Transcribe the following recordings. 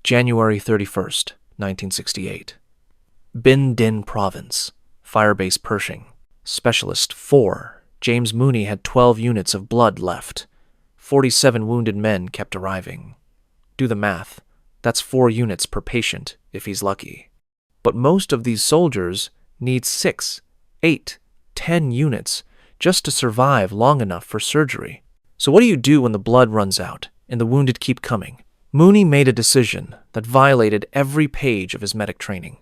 January 31st, 1968. Bin Din Province, Firebase Pershing. Specialist 4. James Mooney had 12 units of blood left. 47 wounded men kept arriving. Do the math. That's 4 units per patient, if he's lucky. But most of these soldiers need 6, 8, 10 units just to survive long enough for surgery. So what do you do when the blood runs out and the wounded keep coming? Mooney made a decision that violated every page of his medic training.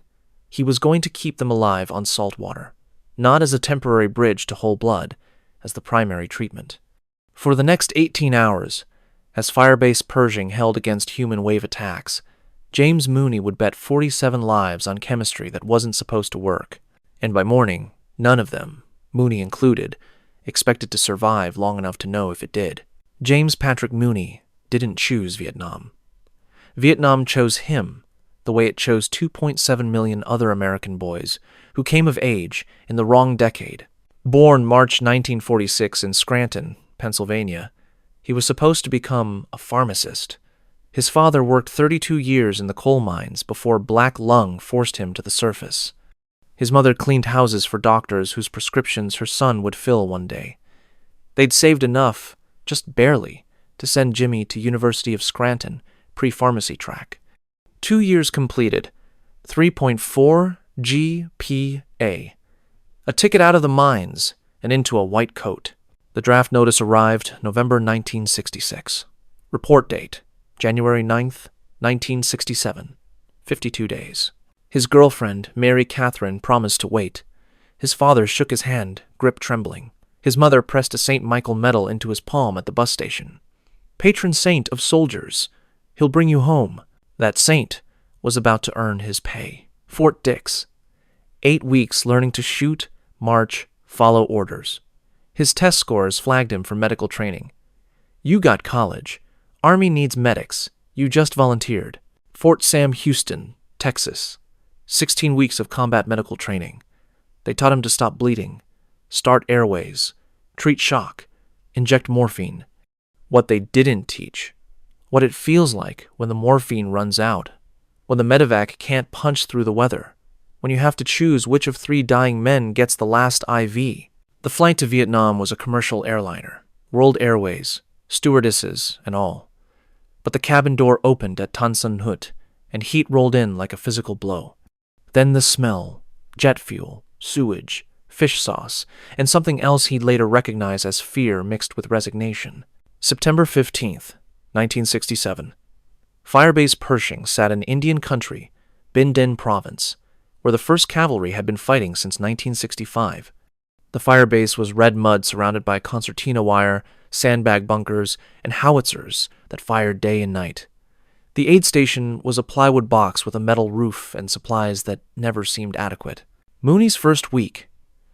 He was going to keep them alive on salt water, not as a temporary bridge to whole blood, as the primary treatment. For the next 18 hours, as Firebase Pershing held against human wave attacks, James Mooney would bet 47 lives on chemistry that wasn't supposed to work, and by morning, none of them, Mooney included, expected to survive long enough to know if it did. James Patrick Mooney didn't choose Vietnam. Vietnam chose him, the way it chose 2.7 million other American boys who came of age in the wrong decade. Born March 1946 in Scranton, Pennsylvania, he was supposed to become a pharmacist. His father worked 32 years in the coal mines before black lung forced him to the surface. His mother cleaned houses for doctors whose prescriptions her son would fill one day. They'd saved enough, just barely, to send Jimmy to University of Scranton, pre-pharmacy track. 2 years completed, 3.4 GPA. A ticket out of the mines and into a white coat. The draft notice arrived November 1966. Report date, January 9th, 1967. 52 days. His girlfriend, Mary Catherine, promised to wait. His father shook his hand, grip trembling. His mother pressed a St. Michael medal into his palm at the bus station. Patron saint of soldiers, he'll bring you home. That saint was about to earn his pay. Fort Dix. 8 weeks learning to shoot, march, follow orders. His test scores flagged him for medical training. You got college. Army needs medics. You just volunteered. Fort Sam Houston, Texas. 16 weeks of combat medical training. They taught him to stop bleeding, start airways, treat shock, inject morphine. What they didn't teach, what it feels like when the morphine runs out, when the medevac can't punch through the weather, when you have to choose which of 3 dying men gets the last IV. The flight to Vietnam was a commercial airliner, World Airways, stewardesses and all. But the cabin door opened at Tan Son Nhut, and heat rolled in like a physical blow. Then the smell, jet fuel, sewage, fish sauce, and something else he'd later recognize as fear mixed with resignation. September 15th, 1967. Firebase Pershing sat in Indian country, Bin Din Province, where the 1st Cavalry had been fighting since 1965. The firebase was red mud surrounded by concertina wire, sandbag bunkers, and howitzers that fired day and night. The aid station was a plywood box with a metal roof and supplies that never seemed adequate. Mooney's first week: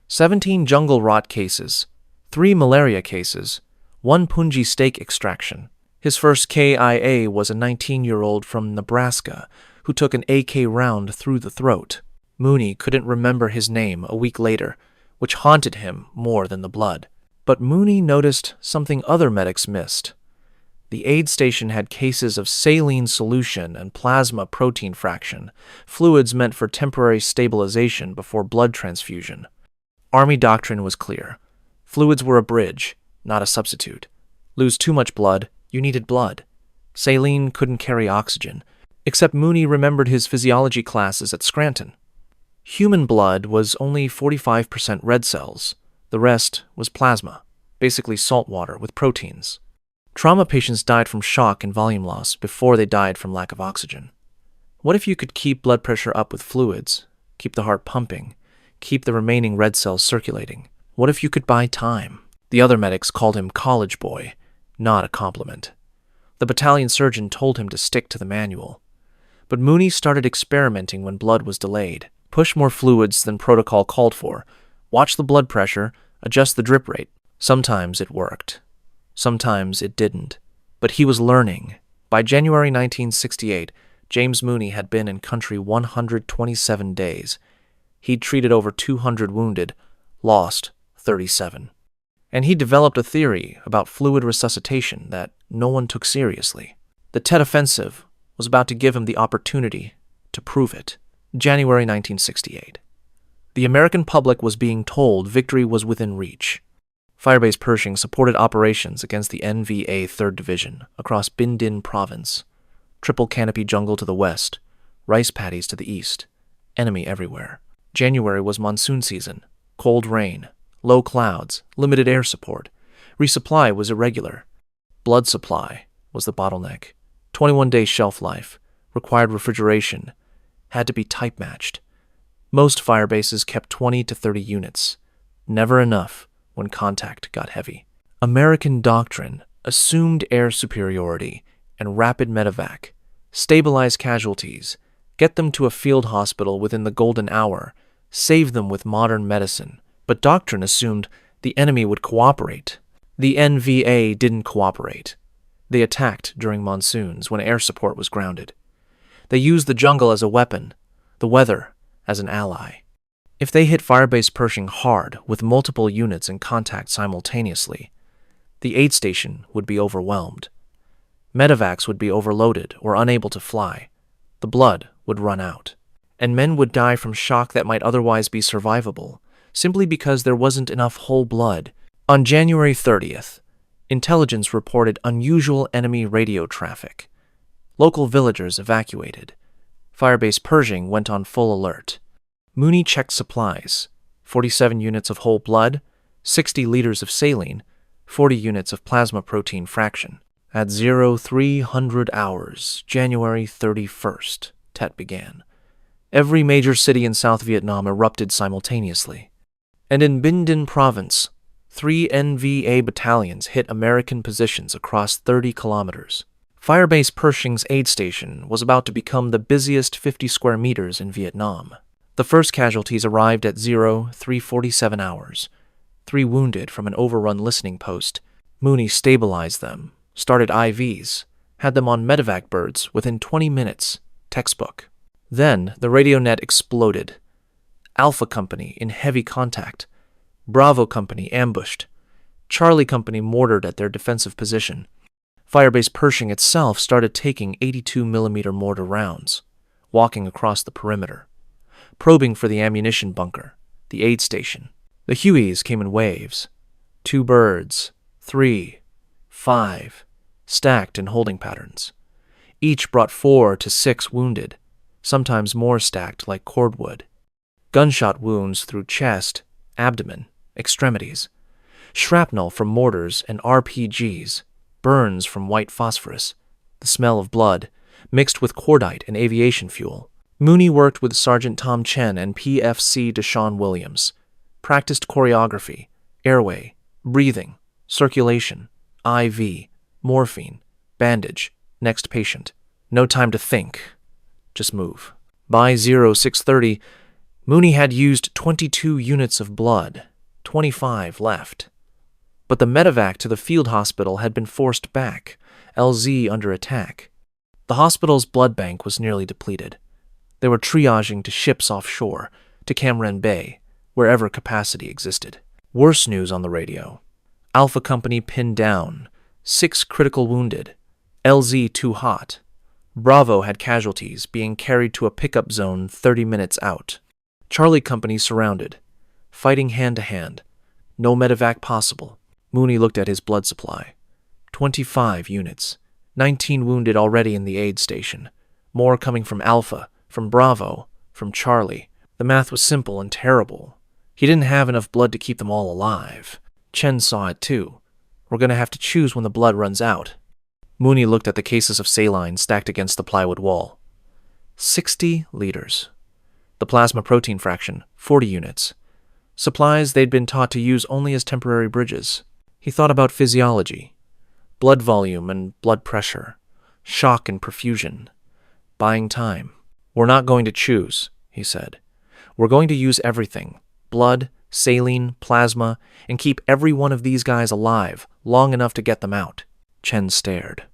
17 jungle rot cases, 3 malaria cases, 1 punji steak extraction. His first KIA was a 19-year-old from Nebraska who took an AK round through the throat. Mooney couldn't remember his name a week later, which haunted him more than the blood. But Mooney noticed something other medics missed. The aid station had cases of saline solution and plasma protein fraction, fluids meant for temporary stabilization before blood transfusion. Army doctrine was clear. Fluids were a bridge, not a substitute. Lose too much blood, you needed blood. Saline couldn't carry oxygen, except Mooney remembered his physiology classes at Scranton. Human blood was only 45% red cells. The rest was plasma, basically salt water with proteins. Trauma patients died from shock and volume loss before they died from lack of oxygen. What if you could keep blood pressure up with fluids, keep the heart pumping, keep the remaining red cells circulating? What if you could buy time? The other medics called him college boy, not a compliment. The battalion surgeon told him to stick to the manual. But Mooney started experimenting when blood was delayed. Push more fluids than protocol called for. Watch the blood pressure, adjust the drip rate. Sometimes it worked. Sometimes it didn't. But he was learning. By January 1968, James Mooney had been in country 127 days. He'd treated over 200 wounded, lost 37. And he developed a theory about fluid resuscitation that no one took seriously. The Tet Offensive was about to give him the opportunity to prove it. January 1968. The American public was being told victory was within reach. Firebase Pershing supported operations against the NVA 3rd Division across Binh Dinh Province. Triple canopy jungle to the west, rice paddies to the east, enemy everywhere. January was monsoon season, cold rain, low clouds, limited air support. Resupply was irregular. Blood supply was the bottleneck. 21-day shelf life, required refrigeration, had to be type matched. Most firebases kept 20 to 30 units, never enough when contact got heavy. American doctrine assumed air superiority and rapid medevac, stabilize casualties, get them to a field hospital within the golden hour, save them with modern medicine. But doctrine assumed the enemy would cooperate. The NVA didn't cooperate. They attacked during monsoons when air support was grounded. They used the jungle as a weapon, the weather as an ally. If they hit Firebase Pershing hard with multiple units in contact simultaneously, the aid station would be overwhelmed. Medevacs would be overloaded or unable to fly. The blood would run out, and men would die from shock that might otherwise be survivable, simply because there wasn't enough whole blood. On January 30th, intelligence reported unusual enemy radio traffic. Local villagers evacuated. Firebase Pershing went on full alert. Mooney checked supplies: 47 units of whole blood, 60 liters of saline, 40 units of plasma protein fraction. At 0300 hours, January 31st, Tet began. Every major city in South Vietnam erupted simultaneously. And in Binh Dinh Province, 3 NVA battalions hit American positions across 30 kilometers. Firebase Pershing's aid station was about to become the busiest 50 square meters in Vietnam. The first casualties arrived at 0347 hours. 3 wounded from an overrun listening post. Mooney stabilized them, started IVs, had them on medevac birds within 20 minutes. Textbook. Then the radio net exploded. Alpha Company in heavy contact. Bravo Company ambushed. Charlie Company mortared at their defensive position. Firebase Pershing itself started taking 82mm mortar rounds, walking across the perimeter, probing for the ammunition bunker, the aid station. The Hueys came in waves. 2 birds, 3, 5, stacked in holding patterns. Each brought 4 to 6 wounded, sometimes more stacked like cordwood. Gunshot wounds through chest, abdomen, extremities. Shrapnel from mortars and RPGs. Burns from white phosphorus. The smell of blood, mixed with cordite and aviation fuel. Mooney worked with Sergeant Tom Chen and PFC Deshaun Williams. Practiced choreography, airway, breathing, circulation, IV, morphine, bandage, next patient. No time to think. Just move. By 0630, Mooney had used 22 units of blood, 25 left. But the medevac to the field hospital had been forced back, LZ under attack. The hospital's blood bank was nearly depleted. They were triaging to ships offshore, to Cam Ranh Bay, wherever capacity existed. Worse news on the radio. Alpha Company pinned down, 6 critical wounded, LZ too hot. Bravo had casualties being carried to a pickup zone 30 minutes out. Charlie Company surrounded, fighting hand-to-hand. No medevac possible. Mooney looked at his blood supply. 25 units. 19 wounded already in the aid station. More coming from Alpha, from Bravo, from Charlie. The math was simple and terrible. He didn't have enough blood to keep them all alive. Chen saw it too. We're going to have to choose when the blood runs out. Mooney looked at the cases of saline stacked against the plywood wall. 60 liters. The plasma protein fraction, 40 units. Supplies they'd been taught to use only as temporary bridges. He thought about physiology, blood volume and blood pressure, shock and perfusion, buying time. We're not going to choose, he said. We're going to use everything, blood, saline, plasma, and keep every one of these guys alive long enough to get them out. Chen stared.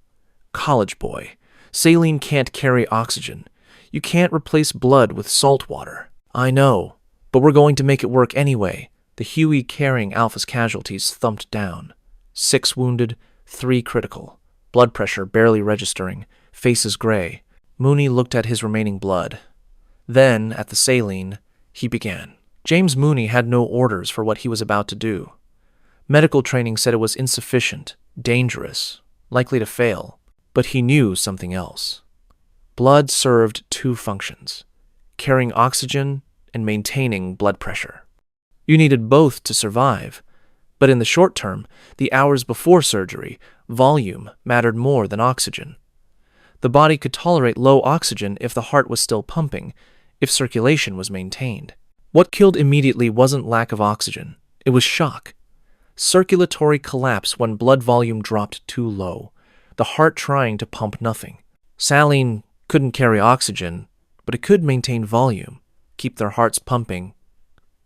College boy, saline can't carry oxygen. You can't replace blood with salt water. I know, but we're going to make it work anyway. The Huey carrying Alpha's casualties thumped down. 6 wounded, 3 critical. Blood pressure barely registering, faces gray. Mooney looked at his remaining blood. Then, at the saline, he began. James Mooney had no orders for what he was about to do. Medical training said it was insufficient, dangerous, likely to fail, but he knew something else. Blood served two functions: carrying oxygen and maintaining blood pressure. You needed both to survive, but in the short term, the hours before surgery, volume mattered more than oxygen. The body could tolerate low oxygen if the heart was still pumping, if circulation was maintained. What killed immediately wasn't lack of oxygen, it was shock. Circulatory collapse when blood volume dropped too low, the heart trying to pump nothing. Saline couldn't carry oxygen, but it could maintain volume, keep their hearts pumping,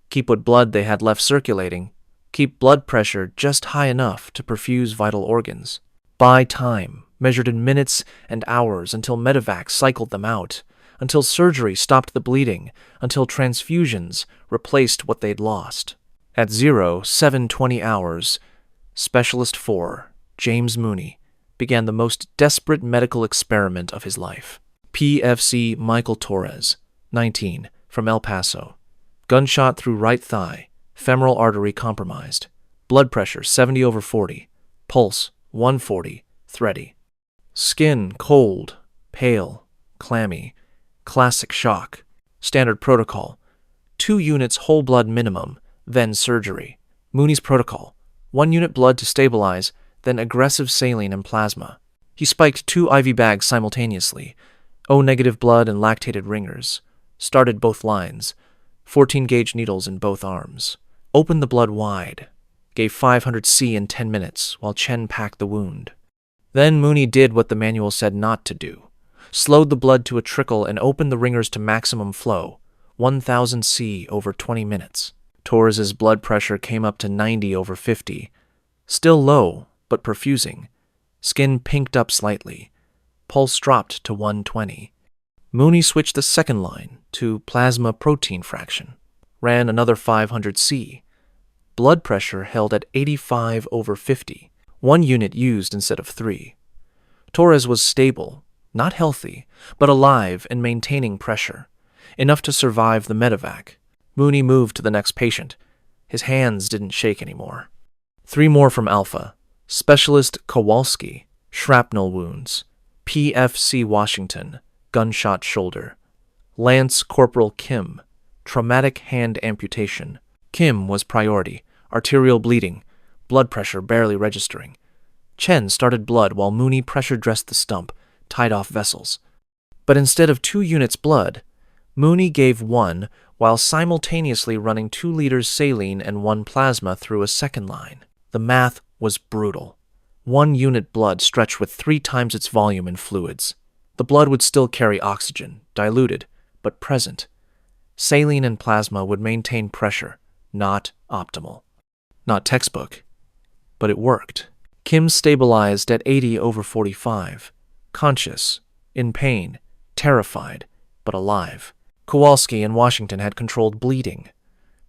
keep what blood they had left circulating, keep blood pressure just high enough to perfuse vital organs. Buy time, measured in minutes and hours until medevac cycled them out, until surgery stopped the bleeding, until transfusions replaced what they'd lost. At 07:20 hours, Specialist 4, James Mooney, began the most desperate medical experiment of his life. PFC Michael Torres, 19, from El Paso. Gunshot through right thigh, femoral artery compromised. Blood pressure 70/40, pulse 140, thready. Skin cold, pale, clammy. Classic shock. Standard protocol: 2 units whole blood minimum, then surgery. Mooney's protocol: 1 unit blood to stabilize, then aggressive saline and plasma. He spiked 2 IV bags simultaneously, O-negative blood and lactated ringers. Started both lines, 14-gauge needles in both arms. Opened the blood wide. Gave 500 C in 10 minutes while Chen packed the wound. Then Mooney did what the manual said not to do. Slowed the blood to a trickle and opened the ringers to maximum flow, 1000 C over 20 minutes. Torres's blood pressure came up to 90/50. Still low, but perfusing. Skin pinked up slightly. Pulse dropped to 120. Mooney switched the second line to plasma protein fraction. Ran another 500 C. Blood pressure held at 85/50. 1 unit used instead of 3. Torres was stable, not healthy, but alive and maintaining pressure, enough to survive the medevac. Mooney moved to the next patient. His hands didn't shake anymore. 3 more from Alpha. Specialist Kowalski, shrapnel wounds. PFC Washington, gunshot shoulder. Lance Corporal Kim, traumatic hand amputation. Kim was priority, arterial bleeding, blood pressure barely registering. Chen started blood while Mooney pressure-dressed the stump, tied off vessels. But instead of 2 units blood, Mooney gave 1 while simultaneously running 2 liters saline and 1 plasma through a second line. The math was brutal. 1 unit blood stretched with 3 times its volume in fluids. The blood would still carry oxygen, diluted, but present. Saline and plasma would maintain pressure, not optimal. Not textbook, but it worked. Kim stabilized at 80/45. Conscious, in pain, terrified, but alive. Kowalski and Washington had controlled bleeding.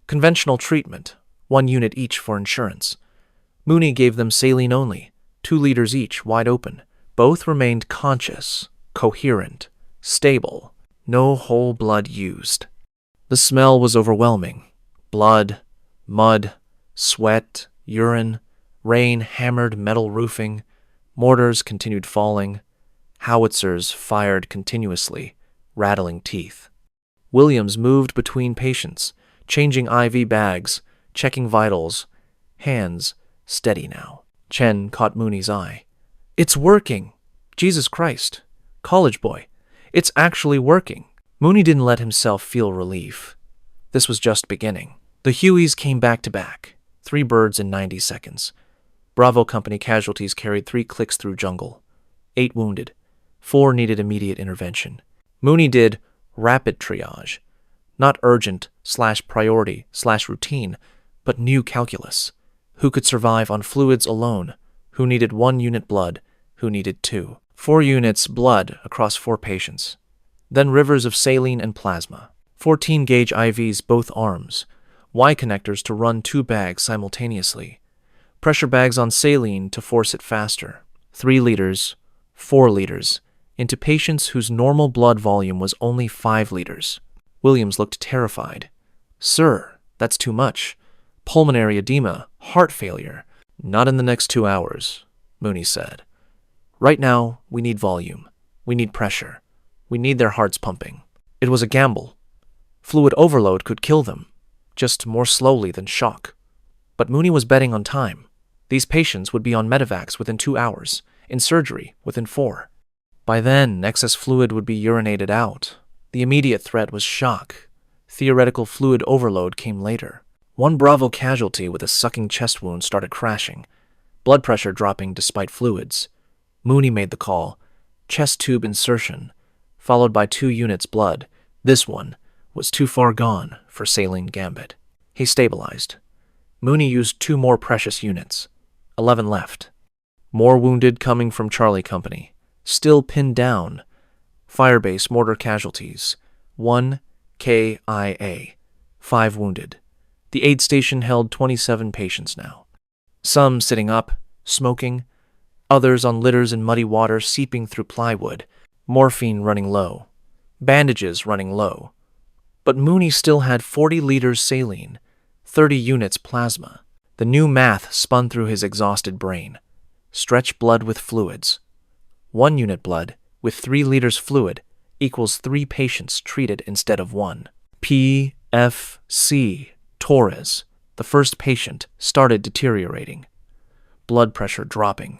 Conventional treatment, 1 unit each for insurance. Mooney gave them saline only, 2 liters each, wide open. Both remained conscious, coherent, stable. No whole blood used. The smell was overwhelming. Blood, mud, sweat, urine, rain hammered metal roofing. Mortars continued falling. Howitzers fired continuously, rattling teeth. Williams moved between patients, changing IV bags, checking vitals. Hands steady now. Chen caught Mooney's eye. "It's working! Jesus Christ! College boy, it's actually working!" Mooney didn't let himself feel relief. This was just beginning. The Hueys came back to back, 3 birds in 90 seconds. Bravo Company casualties carried 3 clicks through jungle. 8 wounded. 4 needed immediate intervention. Mooney did rapid triage. Not urgent/priority/routine, but new calculus. Who could survive on fluids alone? Who needed 1 unit blood? Who needed 2? 4 units blood across 4 patients. Then rivers of saline and plasma. 14-gauge IVs both arms. Y connectors to run 2 bags simultaneously. Pressure bags on saline to force it faster. 3 liters, 4 liters, into patients whose normal blood volume was only 5 liters. Williams looked terrified. "Sir, that's too much. Pulmonary edema, heart failure." "Not in the next 2 hours," Mooney said. "Right now, we need volume. We need pressure. We need their hearts pumping." It was a gamble. Fluid overload could kill them, just more slowly than shock. But Mooney was betting on time. These patients would be on medevacs within 2 hours, in surgery within 4. By then, excess fluid would be urinated out. The immediate threat was shock. Theoretical fluid overload came later. One Bravo casualty with a sucking chest wound started crashing, blood pressure dropping despite fluids. Mooney made the call, chest tube insertion, followed by 2 units blood. This one was too far gone for saline gambit. He stabilized. Mooney used 2 more precious units. 11 left. More wounded coming from Charlie Company. Still pinned down. Firebase mortar casualties. 1 KIA. 5 wounded. The aid station held 27 patients now. Some sitting up, smoking. Others on litters in muddy water seeping through plywood. Morphine running low. Bandages running low. But Mooney still had 40 liters saline, 30 units plasma. The new math spun through his exhausted brain. Stretch blood with fluids. 1 unit blood with 3 liters fluid equals 3 patients treated instead of 1. PFC Torres, the first patient, started deteriorating. Blood pressure dropping.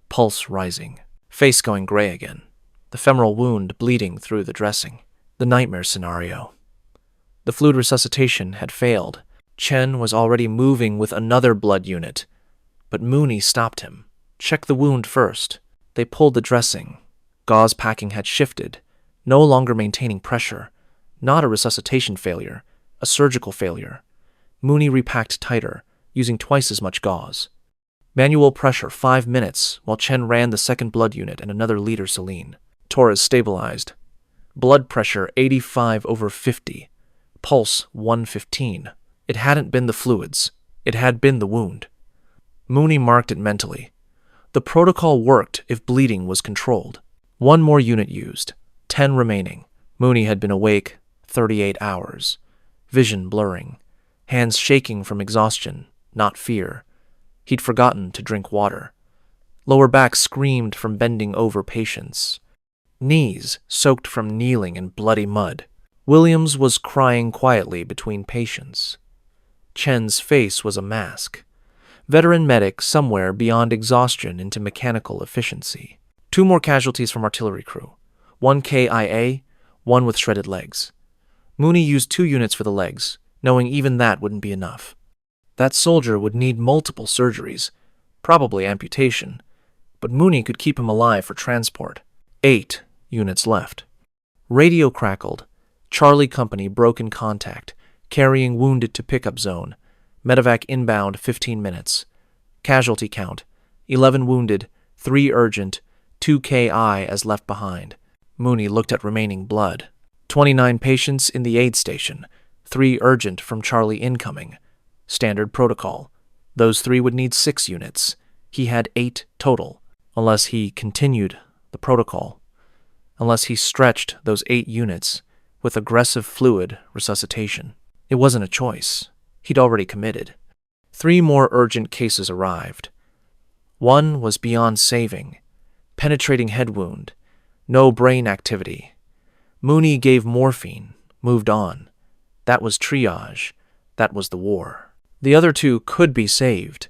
Pulse rising. Face going gray again. The femoral wound bleeding through the dressing. The nightmare scenario. The fluid resuscitation had failed. Chen was already moving with another blood unit. But Mooney stopped him. "Check the wound first." They pulled the dressing. Gauze packing had shifted, no longer maintaining pressure. Not a resuscitation failure, a surgical failure. Mooney repacked tighter, using twice as much gauze. Manual pressure 5 minutes, while Chen ran the second blood unit and another liter saline. Torres stabilized. Blood pressure 85/50. Pulse 115. It hadn't been the fluids. It had been the wound. Mooney marked it mentally. The protocol worked if bleeding was controlled. 1 more unit used. 10 remaining. Mooney had been awake 38 hours. Vision blurring. Hands shaking from exhaustion, not fear. He'd forgotten to drink water. Lower back screamed from bending over patients. Knees soaked from kneeling in bloody mud. Williams was crying quietly between patients. Chen's face was a mask. Veteran medic somewhere beyond exhaustion into mechanical efficiency. 2 more casualties from artillery crew. 1 KIA, 1 with shredded legs. Mooney used 2 units for the legs, knowing even that wouldn't be enough. That soldier would need multiple surgeries, probably amputation, but Mooney could keep him alive for transport. 8 units left. Radio crackled. Charlie Company broke in contact, carrying wounded to pickup zone. Medevac inbound 15 minutes. Casualty count, 11 wounded, 3 urgent, 2 KI as left behind. Mooney looked at remaining blood. 29 patients in the aid station, 3 urgent from Charlie incoming. Standard protocol. Those 3 would need 6 units. He had 8 total, unless he continued the protocol. Unless he stretched those 8 units with aggressive fluid resuscitation. It wasn't a choice. He'd already committed. 3 more urgent cases arrived. 1 was beyond saving. Penetrating head wound. No brain activity. Mooney gave morphine, moved on. That was triage. That was the war. The other 2 could be saved.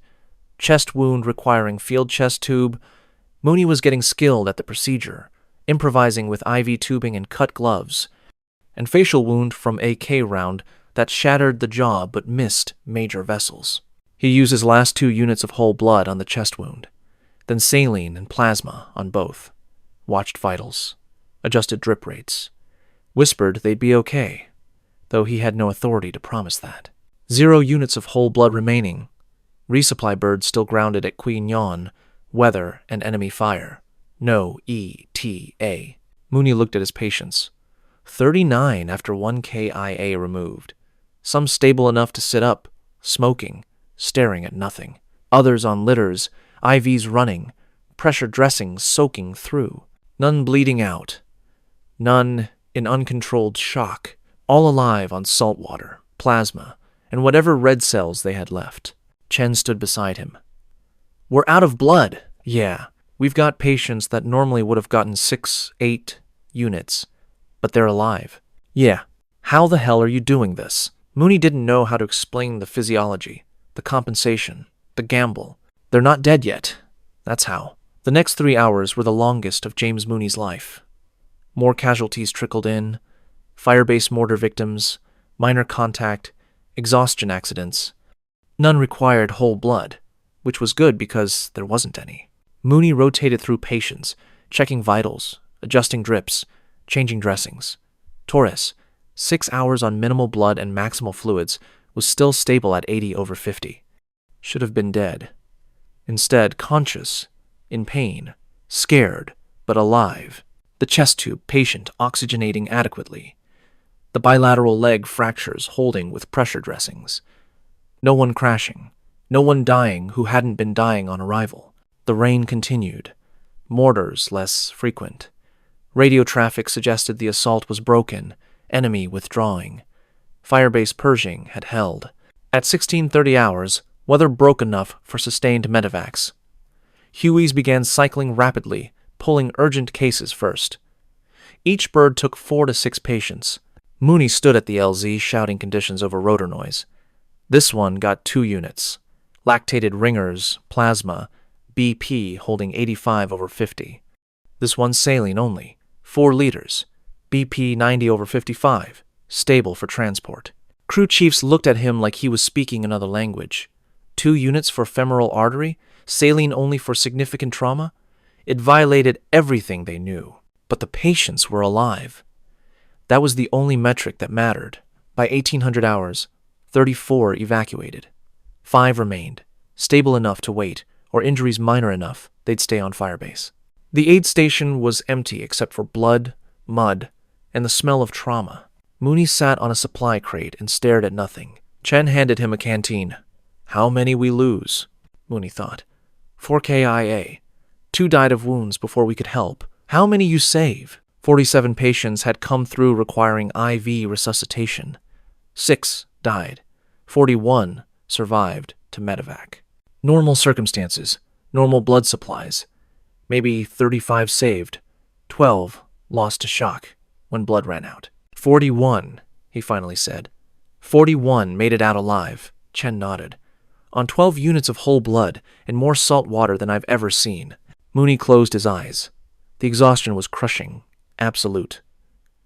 Chest wound requiring field chest tube. Mooney was getting skilled at the procedure, improvising with IV tubing and cut gloves. And facial wound from AK round that shattered the jaw but missed major vessels. He used his last 2 units of whole blood on the chest wound, then saline and plasma on both. Watched vitals, adjusted drip rates, whispered they'd be okay, though he had no authority to promise that. 0 units of whole blood remaining. Resupply birds still grounded at Queen Yon, weather and enemy fire. No ETA. Mooney looked at his patients. 39 after 1 KIA removed. Some stable enough to sit up, smoking, staring at nothing. Others on litters, IVs running, pressure dressings soaking through. None bleeding out. None in uncontrolled shock. All alive on salt water, plasma, and whatever red cells they had left. Chen stood beside him. We're out of blood. Yeah, we've got patients that normally would have gotten 6, 8 units, but they're alive. Yeah, how the hell are you doing this? Mooney didn't know how to explain the physiology, the compensation, the gamble. They're not dead yet. That's how. The next 3 hours were the longest of James Mooney's life. More casualties trickled in, fire-based mortar victims, minor contact, exhaustion accidents. None required whole blood, which was good because there wasn't any. Mooney rotated through patients, checking vitals, adjusting drips, changing dressings. Torres, 6 hours on minimal blood and maximal fluids, was still stable at 80/50. Should have been dead. Instead, conscious, in pain, scared, but alive. The chest tube patient oxygenating adequately. The bilateral leg fractures holding with pressure dressings. No one crashing. No one dying who hadn't been dying on arrival. The rain continued. Mortars less frequent. Radio traffic suggested the assault was broken, enemy withdrawing. Firebase Pershing had held. At 16:30 hours, weather broke enough for sustained medevacs. Hueys began cycling rapidly, pulling urgent cases first. Each bird took 4 to 6 patients. Mooney stood at the LZ shouting conditions over rotor noise. This one got 2 units. Lactated ringers, plasma, BP holding 85/50. This one saline only, 4 liters, BP 90/55, stable for transport. Crew chiefs looked at him like he was speaking another language. 2 units for femoral artery, saline only for significant trauma? It violated everything they knew. But the patients were alive. That was the only metric that mattered. By 1800 hours, 34 evacuated. 5 remained, stable enough to wait, or injuries minor enough they'd stay on firebase. The aid station was empty except for blood, mud, and the smell of trauma. Mooney sat on a supply crate and stared at nothing. Chen handed him a canteen. How many we lose? Mooney thought. 4 KIA. 2 died of wounds before we could help. How many you save? 47 patients had come through requiring IV resuscitation. 6 died. 41 survived to medevac. Normal circumstances, normal blood supplies. Maybe 35 saved. 12 lost to shock when blood ran out. 41, he finally said. 41 made it out alive. Chen nodded. On 12 units of whole blood and more salt water than I've ever seen. Mooney closed his eyes. The exhaustion was crushing, absolute.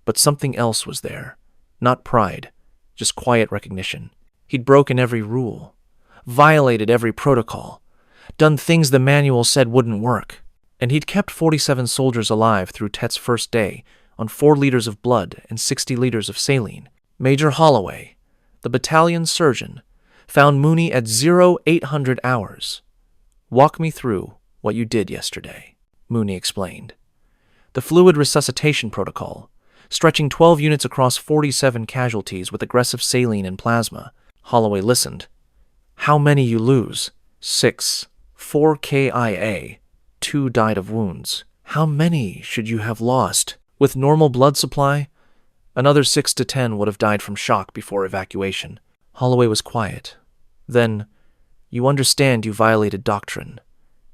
But something else was there. Not pride, just quiet recognition. He'd broken every rule, violated every protocol, done things the manual said wouldn't work. And he'd kept 47 soldiers alive through Tet's first day on 4 liters of blood and 60 liters of saline. Major Holloway, the battalion surgeon, found Mooney at 0800 hours. Walk me through what you did yesterday, Mooney explained. The fluid resuscitation protocol, stretching 12 units across 47 casualties with aggressive saline and plasma. Holloway listened. How many you lose? 6. 4 KIA. 2 died of wounds. How many should you have lost? With normal blood supply, another 6 to 10 would have died from shock before evacuation. Holloway was quiet. Then, you understand you violated doctrine.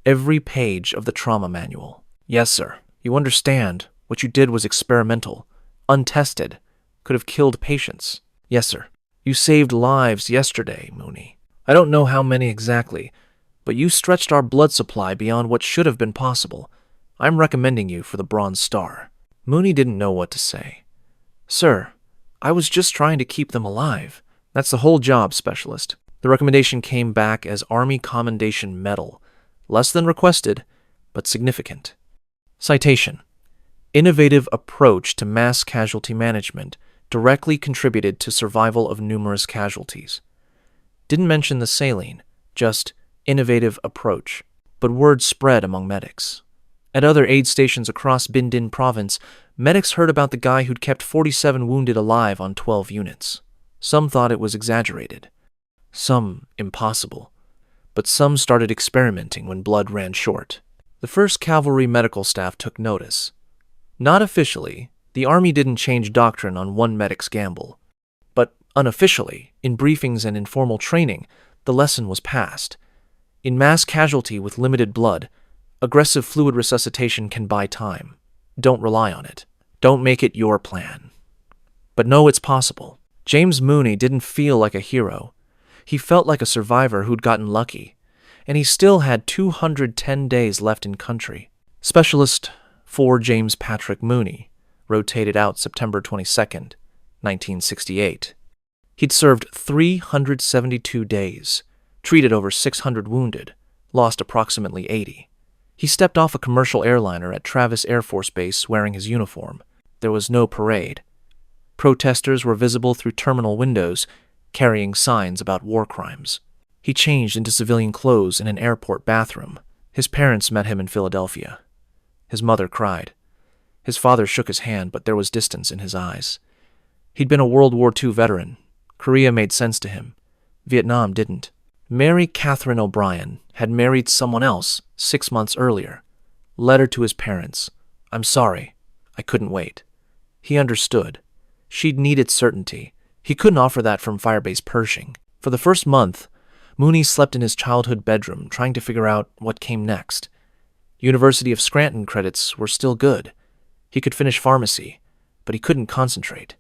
Every page of the trauma manual. Yes, sir. You understand what you did was experimental, untested, could have killed patients. Yes, sir. You saved lives yesterday, Mooney. I don't know how many exactly, but you stretched our blood supply beyond what should have been possible. I'm recommending you for the Bronze Star. Mooney didn't know what to say. Sir, I was just trying to keep them alive. That's the whole job, Specialist. The recommendation came back as Army Commendation Medal. Less than requested, but significant. Citation. Innovative approach to mass casualty management directly contributed to survival of numerous casualties. Didn't mention the saline, just innovative approach, but word spread among medics. At other aid stations across Bindin province, medics heard about the guy who'd kept 47 wounded alive on 12 units. Some thought it was exaggerated, some impossible, but some started experimenting when blood ran short. The 1st Cavalry medical staff took notice. Not officially, the Army didn't change doctrine on one medic's gamble. But unofficially, in briefings and informal training, the lesson was passed. In mass casualty with limited blood, aggressive fluid resuscitation can buy time. Don't rely on it. Don't make it your plan. But know it's possible. James Mooney didn't feel like a hero. He felt like a survivor who'd gotten lucky, and he still had 210 days left in country. Specialist 4 James Patrick Mooney rotated out September 22nd, 1968. He'd served 372 days, treated over 600 wounded, lost approximately 80. He stepped off a commercial airliner at Travis Air Force Base wearing his uniform. There was no parade. Protesters were visible through terminal windows, carrying signs about war crimes. He changed into civilian clothes in an airport bathroom. His parents met him in Philadelphia. His mother cried. His father shook his hand, but there was distance in his eyes. He'd been a World War II veteran. Korea made sense to him. Vietnam didn't. Mary Catherine O'Brien had married someone else 6 months earlier. Letter to his parents. I'm sorry. I couldn't wait. He understood. She'd needed certainty. He couldn't offer that from Firebase Pershing. For the first month, Mooney slept in his childhood bedroom, trying to figure out what came next. University of Scranton credits were still good. He could finish pharmacy, but he couldn't concentrate.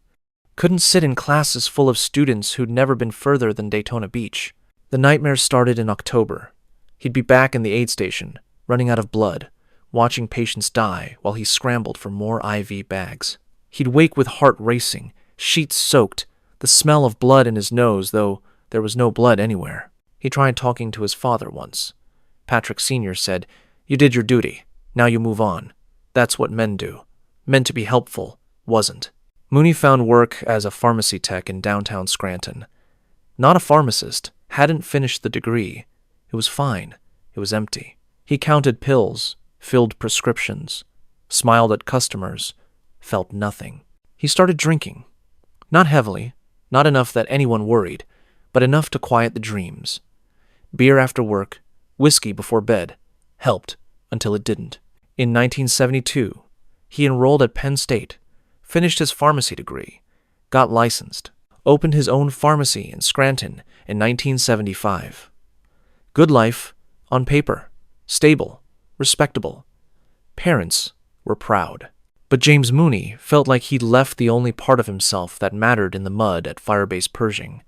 Couldn't sit in classes full of students who'd never been further than Daytona Beach. The nightmare started in October. He'd be back in the aid station, running out of blood, watching patients die while he scrambled for more IV bags. He'd wake with heart racing, sheets soaked, the smell of blood in his nose, though there was no blood anywhere. He tried talking to his father once. Patrick Sr. said, "You did your duty. Now you move on. That's what men do." Meant to be helpful, wasn't. Mooney found work as a pharmacy tech in downtown Scranton. Not a pharmacist, hadn't finished the degree. It was fine. It was empty. He counted pills, filled prescriptions, smiled at customers, felt nothing. He started drinking. Not heavily, not enough that anyone worried, but enough to quiet the dreams. Beer after work, whiskey before bed, helped until it didn't. In 1972, he enrolled at Penn State, finished his pharmacy degree, got licensed, opened his own pharmacy in Scranton in 1975. Good life, on paper, stable, respectable. Parents were proud. But James Mooney felt like he'd left the only part of himself that mattered in the mud at Firebase Pershing,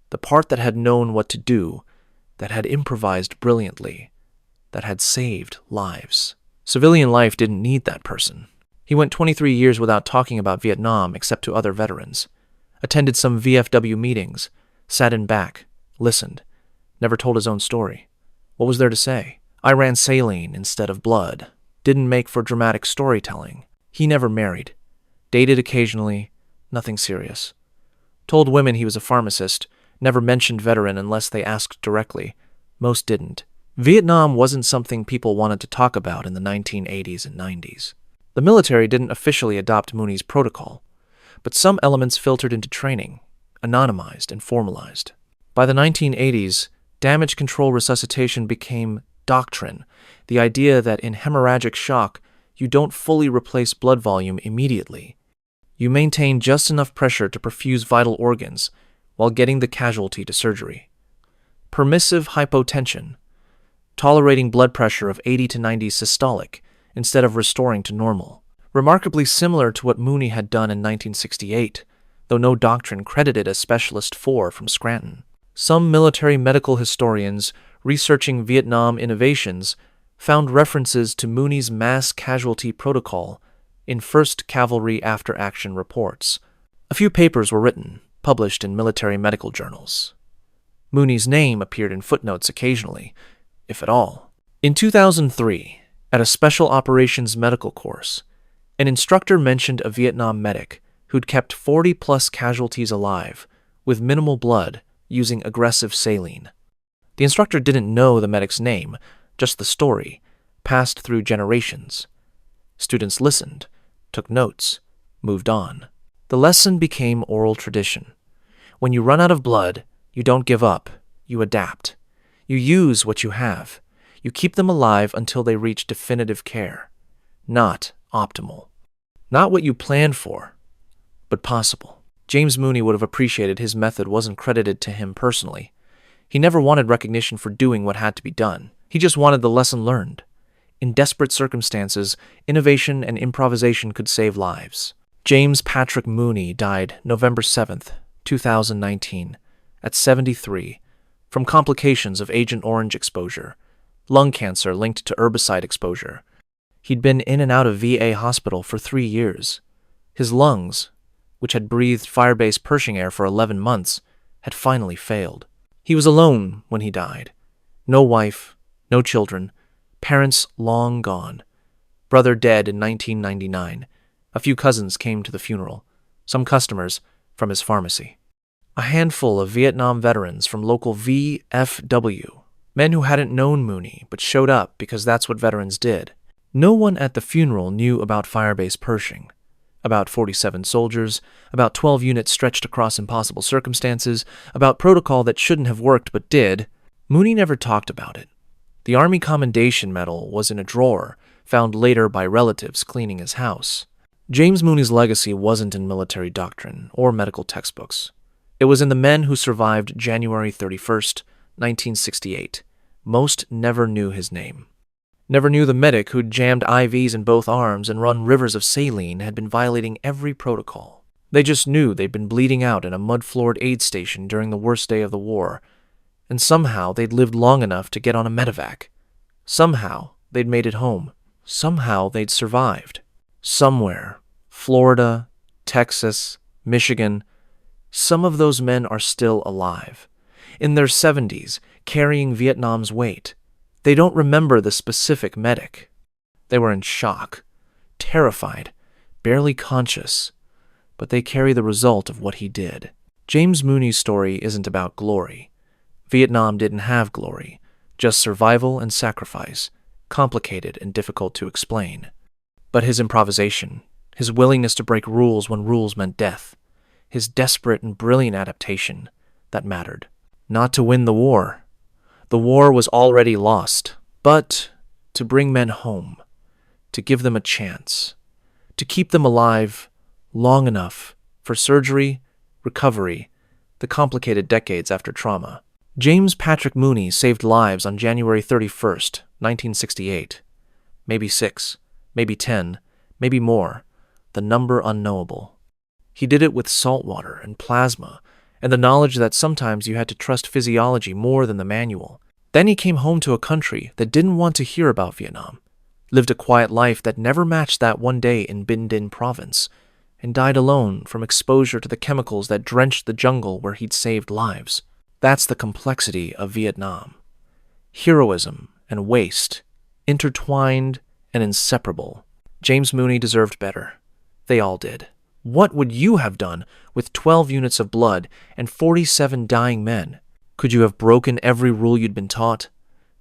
the part that had known what to do, that had improvised brilliantly, that had saved lives. Civilian life didn't need that person. He went 23 years without talking about Vietnam except to other veterans, attended some VFW meetings, sat in back, listened, never told his own story. What was there to say? I ran saline instead of blood. Didn't make for dramatic storytelling. He never married. Dated occasionally, nothing serious. Told women he was a pharmacist, never mentioned veteran unless they asked directly. Most didn't. Vietnam wasn't something people wanted to talk about in the 1980s and 90s. The military didn't officially adopt Mooney's protocol, but some elements filtered into training, anonymized and formalized. By the 1980s, damage control resuscitation became doctrine, the idea that in hemorrhagic shock, you don't fully replace blood volume immediately. You maintain just enough pressure to perfuse vital organs while getting the casualty to surgery. Permissive hypotension, tolerating blood pressure of 80 to 90 systolic instead of restoring to normal. Remarkably similar to what Mooney had done in 1968, though no doctrine credited a Specialist 4 from Scranton. Some military medical historians researching Vietnam innovations found references to Mooney's mass casualty protocol in 1st Cavalry after-action reports. A few papers were written, published in military medical journals. Mooney's name appeared in footnotes occasionally, if at all. In 2003, at a Special Operations medical course, an instructor mentioned a Vietnam medic who'd kept 40-plus casualties alive with minimal blood using aggressive saline. The instructor didn't know the medic's name, just the story, passed through generations. Students listened, took notes, moved on. The lesson became oral tradition. When you run out of blood, you don't give up, you adapt. You use what you have. You keep them alive until they reach definitive care, not optimal. Not what you planned for, but possible. James Mooney would have appreciated his method wasn't credited to him personally. He never wanted recognition for doing what had to be done. He just wanted the lesson learned. In desperate circumstances, innovation and improvisation could save lives. James Patrick Mooney died November 7th, 2019, at 73, from complications of Agent Orange exposure, lung cancer linked to herbicide exposure. He'd been in and out of VA hospital for 3 years. His lungs, which had breathed fire-based Pershing air for 11 months, had finally failed. He was alone when he died. No wife, no children, parents long gone. Brother dead in 1999. A few cousins came to the funeral, some customers from his pharmacy. A handful of Vietnam veterans from local VFW, men who hadn't known Mooney but showed up because that's what veterans did. No one at the funeral knew about fire-based Pershing. About 47 soldiers, about 12 units stretched across impossible circumstances, about protocol that shouldn't have worked but did. Mooney never talked about it. The Army Commendation Medal was in a drawer, found later by relatives cleaning his house. James Mooney's legacy wasn't in military doctrine or medical textbooks. It was in the men who survived January 31st, 1968. Most never knew his name. Never knew the medic who'd jammed IVs in both arms and run rivers of saline had been violating every protocol. They just knew they'd been bleeding out in a mud-floored aid station during the worst day of the war, and somehow they'd lived long enough to get on a medevac. Somehow they'd made it home. Somehow they'd survived. Somewhere, Florida, Texas, Michigan, some of those men are still alive, in their 70s, carrying Vietnam's weight. They don't remember the specific medic. They were in shock, terrified, barely conscious, but they carry the result of what he did. James Mooney's story isn't about glory. Vietnam didn't have glory, just survival and sacrifice, complicated and difficult to explain. But his improvisation, his willingness to break rules when rules meant death, his desperate and brilliant adaptation, that mattered. Not to win the war. The war was already lost, but to bring men home, to give them a chance, to keep them alive long enough for surgery, recovery, the complicated decades after trauma. James Patrick Mooney saved lives on January 31st, 1968. Maybe 6, maybe 10, maybe more, the number unknowable. He did it with salt water and plasma, and the knowledge that sometimes you had to trust physiology more than the manual. Then he came home to a country that didn't want to hear about Vietnam, lived a quiet life that never matched that one day in Binh Dinh province, and died alone from exposure to the chemicals that drenched the jungle where he'd saved lives. That's the complexity of Vietnam. Heroism and waste, intertwined and inseparable. James Mooney deserved better. They all did. What would you have done with 12 units of blood and 47 dying men? Could you have broken every rule you'd been taught,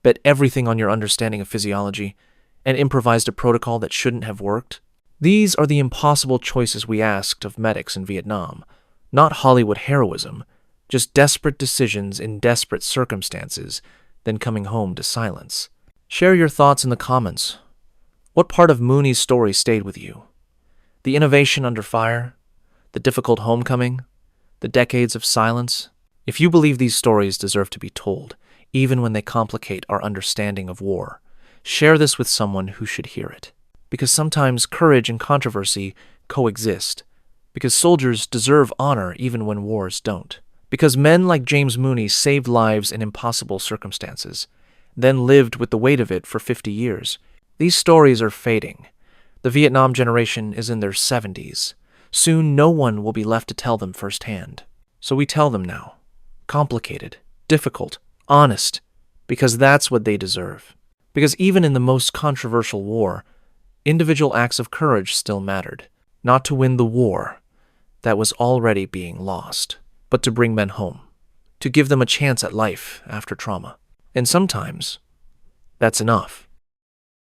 bet everything on your understanding of physiology, and improvised a protocol that shouldn't have worked? These are the impossible choices we asked of medics in Vietnam, not Hollywood heroism, just desperate decisions in desperate circumstances, then coming home to silence. Share your thoughts in the comments. What part of Mooney's story stayed with you? The innovation under fire? The difficult homecoming? The decades of silence? If you believe these stories deserve to be told, even when they complicate our understanding of war, share this with someone who should hear it. Because sometimes courage and controversy coexist. Because soldiers deserve honor even when wars don't. Because men like James Mooney saved lives in impossible circumstances, then lived with the weight of it for 50 years. These stories are fading. The Vietnam generation is in their 70s. Soon no one will be left to tell them firsthand. So we tell them now. Complicated, difficult, honest, because that's what they deserve. Because even in the most controversial war, individual acts of courage still mattered. Not to win the war that was already being lost, but to bring men home, to give them a chance at life after trauma. And sometimes, that's enough.